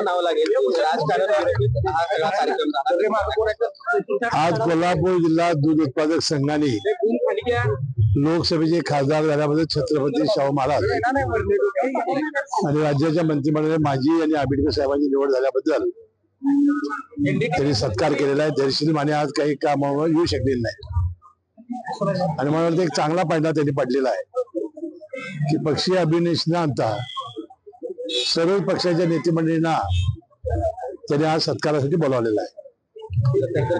म्हणावं लागेल राजकारण हा सगळा कार्यक्रम झाला। आज कोल्हापूर जिल्हा दूध उत्पादक संघाने लोकसभेचे खासदार झाल्याबद्दल छत्रपती शाहू महाराज आणि राज्याच्या मंत्रिमंडळात माजी आणि आंबेडकर साहेबांची निवड झाल्याबद्दल त्यांनी सत्कार केलेला आहे। धैर्यशील माने आज काही कामावर येऊ शकलेले नाही आणि मला वाटतं एक चांगला पायंडा त्यांनी पडलेला आहे की पक्षीय अभिनेश न आणता सर्व पक्षाच्या नेतेमंडळींना त्यांनी आज सत्कारासाठी बोलावलेला आहे।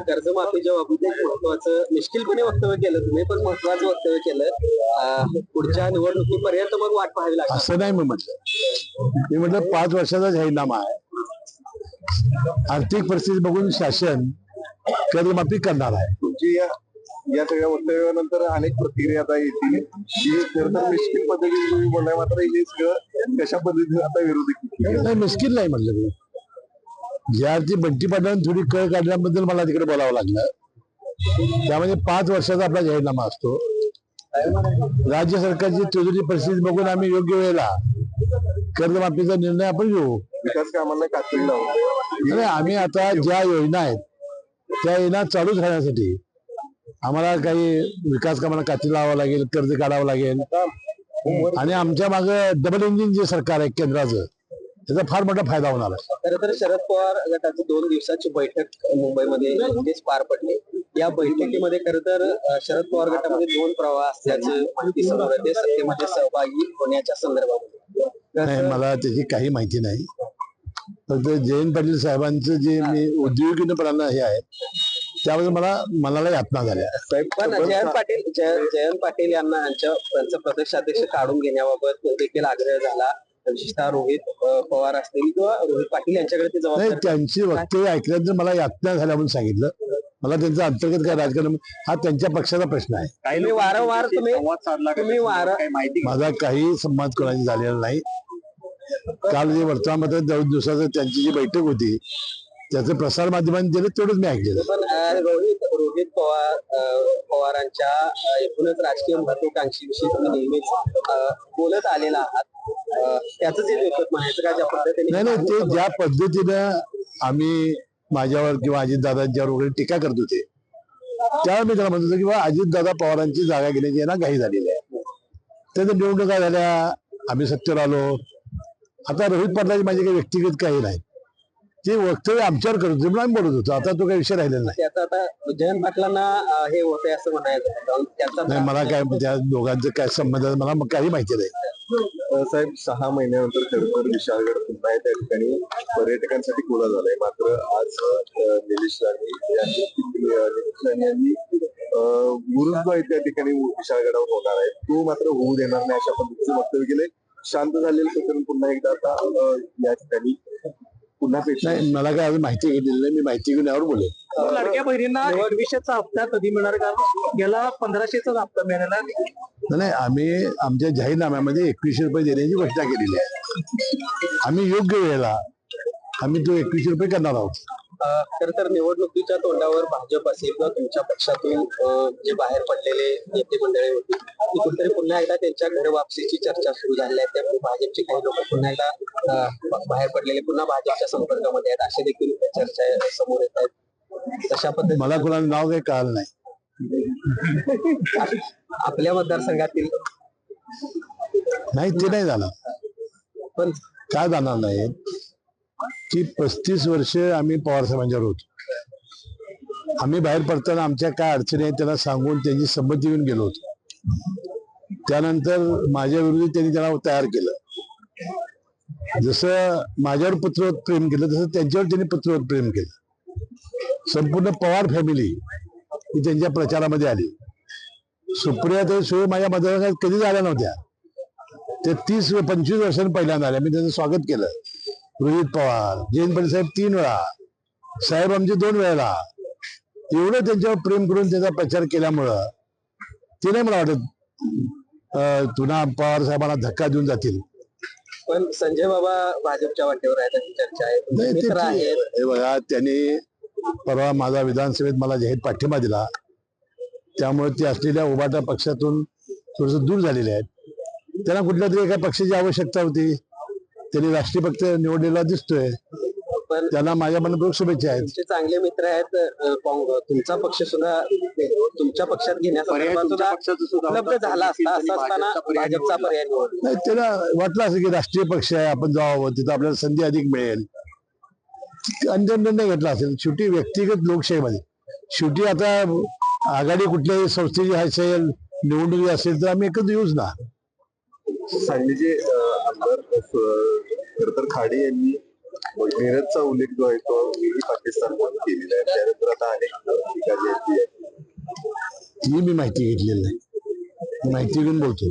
कर्जमाफीच्या बाबतीत एक महत्वाचं निश्चितपणे वक्तव्य केलं तुम्ही, पण महत्वाचं वक्तव्य केलं पुढच्या निवडणुकीपर्यंत मग वाट पाहावी लागेल असं नाही मी म्हटलं 5 वर्षाचा जाहीरनामा आहे। आर्थिक परिस्थिती बघून शासन कर्जमाफी करणार आहे। तुमची या सगळ्या वक्तव्यानंतर अनेक प्रतिक्रिया आता येतील की खरं तर मिश्किल पद्धतीने तुम्ही बोललाय, मात्र हे सगळं कशा पद्धतीने आता विरोधी नाही मिश्किल नाही म्हटलं मी, ज्या अर्थी बंटी पाटलांनी थोडी कळ काढल्याबद्दल मला तिकडे बोलावं लागलं। त्यामध्ये 5 वर्षाचा आपला जाहीरनामा असतो। राज्य सरकारची तुझी परिस्थिती बघून आम्ही योग्य वेळेला कर्जमाफीचा निर्णय आपण घेऊ। विकास कामांना कात्री लावून आम्ही आता ज्या योजना आहेत त्या योजना चालूच राहण्यासाठी आम्हाला काही विकास कामांना कात्री लावावं लागेल, कर्ज काढावं लागेल आणि आमच्या मागे डबल इंजिन जे सरकार आहे केंद्राचं त्याचा फार मोठा फायदा होणार आहे। खरं तर शरद पवार गटाची 2 दिवसाची बैठक मुंबईमध्ये नुकतीच पार पडली। या बैठकीमध्ये खरं तर शरद पवार गटामध्ये 2 प्रवाह असल्याचं माहिती समोर येते, सत्तेमध्ये सहभागी होण्याच्या संदर्भामध्ये। नाही मला त्याची काही माहिती नाही, फक्त जयंत पाटील साहेबांचं जे मी उद्योगीपणाला हे आहे त्याबद्दल मला मनाला यातना झाल्या। पण जयंत पाटील यांना त्यांचं प्रदेशाध्यक्ष काढून घेण्याबाबत देखील आग्रह झाला, विशेषतः रोहित पवार असतील किंवा रोहित पाटील यांच्याकडे ते जबाबदारी। त्यांची वक्तव्य ऐकल्यानंतर मला यातना झाल्या म्हणून सांगितलं। मला त्यांचं अंतर्गत काय राजकारण हा त्यांच्या पक्षाचा प्रश्न आहे। तुम्ही वारंवार माझा काही संवाद कोणाशी झालेला नाही। काल जे वर्तमानपत्रात 2 दिवसाचं त्यांची जी बैठक होती त्याचं प्रसार माध्यमांनी दिलं तेवढंच मी ऐकलेलं। पण रोहित पवारांच्या एकूणच राजकीय महत्वाकांक्षीविषयी तुम्ही नेहमीच बोलत आलेला आहात, त्याचं जे लेखक म्हणायचं का ज्या पद्धतीने नाही ते ज्या पद्धतीनं आम्ही माझ्यावर किंवा अजितदादांच्यावर वगैरे टीका करत होते त्यावेळी मी त्याला म्हणत होतो किंवा अजितदादा पवारांची जागा घेण्याची यांना घाई झालेली आहे। त्याच्या निवडणुका झाल्या, आम्ही सत्तेवर आलो। आता रोहित पाटलाची माझी काही व्यक्तिगत काही नाही, ते वक्तव्य आमच्यावर करत होते म्हणून आम्ही बोलत होतो। आता तो काही विषय राहिलेला नाही। त्याचा आता जयंत पाटलांना हे होते असं म्हणायचं नाही, मला काय त्या दोघांचं काय संबंध आहे मला काही माहिती नाही। साहेब 6 महिन्यानंतर खरं तर विशाळगड पुन्हा त्या ठिकाणी पर्यटकांसाठी खुला झालाय, मात्र आज निलेश राणे यांनी गुरुद्वारा त्या ठिकाणी विशाळगडावर होणार आहे तो मात्र होऊ देणार नाही अशा पद्धतीचं वक्तव्य केलंय। शांत झालेलं प्रकरण पुन्हा एकदा आता या ठिकाणी पुन्हा नाही, मला काय अजून माहिती घेतलेली नाही, मी माहिती घेऊन यावर बोलेल। लाडक्या बहिणींना 2100चा हप्ता कधी मिळणार, का गेला 1500चा हप्ता मिळाला नाही? आम्ही आमच्या जाहीरनाम्यामध्ये 2100 रुपये देण्याची घोषणा केलेली आहे। आम्ही योग्य वेळेला आम्ही तो 2100 रुपये करणार आहोत। खरं तर निवडणुकीच्या तोंडावर भाजप असेल किंवा तुमच्या पक्षातून जे बाहेर पडलेले नेते मंडळी होती ती कुठेतरी पुन्हा एकदा त्यांच्या घर वापसीची चर्चा सुरू झाली आहे। त्यामुळे भाजपचे काही लोक पुन्हा एकदा बाहेर पडलेले पुन्हा भाजपच्या संपर्कामध्ये आहेत असे देखील चर्चा समोर येत आहेत। तशा पद्धतीने मला कोणाला नाव काही कळलं नाही। आपल्या मतदारसंघातील नाही ते नाही झालं, पण काय जाणार नाही की 35 वर्ष आम्ही पवार साहेबांच्यावर होतो। आम्ही बाहेर पडताना आमच्या काय अडचणी आहेत त्यांना सांगून त्यांची संमती घेऊन गेलो होतो। त्यानंतर माझ्या विरोधी त्यांनी त्यांना तयार केलं। जसं माझ्यावर पुत्रवत प्रेम केलं तसं त्यांच्यावर त्यांनी पुत्रवत प्रेम केलं। संपूर्ण पवार फॅमिली ही त्यांच्या प्रचारामध्ये आली। सुप्रियाताई सुळे माझ्या मतदारसंघात कधीच आल्या नव्हत्या, ते 30-25 वर्षांनी पहिल्यांदा आल्या। मी त्यांचं स्वागत केलं। रोहित पवार, जयंत पाटील साहेब 3 वेळा, साहेब आमचे 2 वेळेला, एवढं त्यांच्यावर प्रेम करून त्याचा प्रचार केल्यामुळं ते नाही मला वाटत पुन्हा पवार साहेबांना धक्का देऊन जातील। पण संजय बाबा भाजपच्या वाटेवर आहेत अशी चर्चा आहे। हे बघा, त्यांनी परवा माझा विधानसभेत मला जाहीर पाठिंबा दिला, त्यामुळे ते असलेल्या उभाटा पक्षातून थोडस दूर झालेले आहेत। त्यांना कुठल्या तरी एका पक्षाची आवश्यकता होती, त्यांनी राष्ट्रीय पक्ष निवडलेला दिसतोय। पण त्यांना माझ्या मनपूर्वक शुभेच्छा आहेत. तुमचे चांगले मित्र आहेत. तुमचा पक्ष सुद्धा तुमच्या पक्षात घेण्याचा उपलब्ध झाला असता, असं असताना भाजपचा पर्याय निवडला. नाही, त्याला वाटलं असं की राष्ट्रीय पक्ष आहे, आपण जावं, तिथं आपल्याला संधी अधिक मिळेल, अंतिम निर्णय घेतला असेल. शेवटी व्यक्तिगत लोकशाहीमध्ये शेवटी आता आघाडी कुठल्याही संस्थेची असेल, निवडणुकी असेल तर आम्ही एकत्र येऊच ना. सांगलीचे आमदार खर तर खाडे यांनी मेरठचा उल्लेख जो आहे तो मिनी पाकिस्तान म्हणून केलेला आहे. त्यानंतर आता अनेक ठिकाणी आहेत. ही मी माहिती घेतलेली नाही, माहिती घेऊन बोलतो.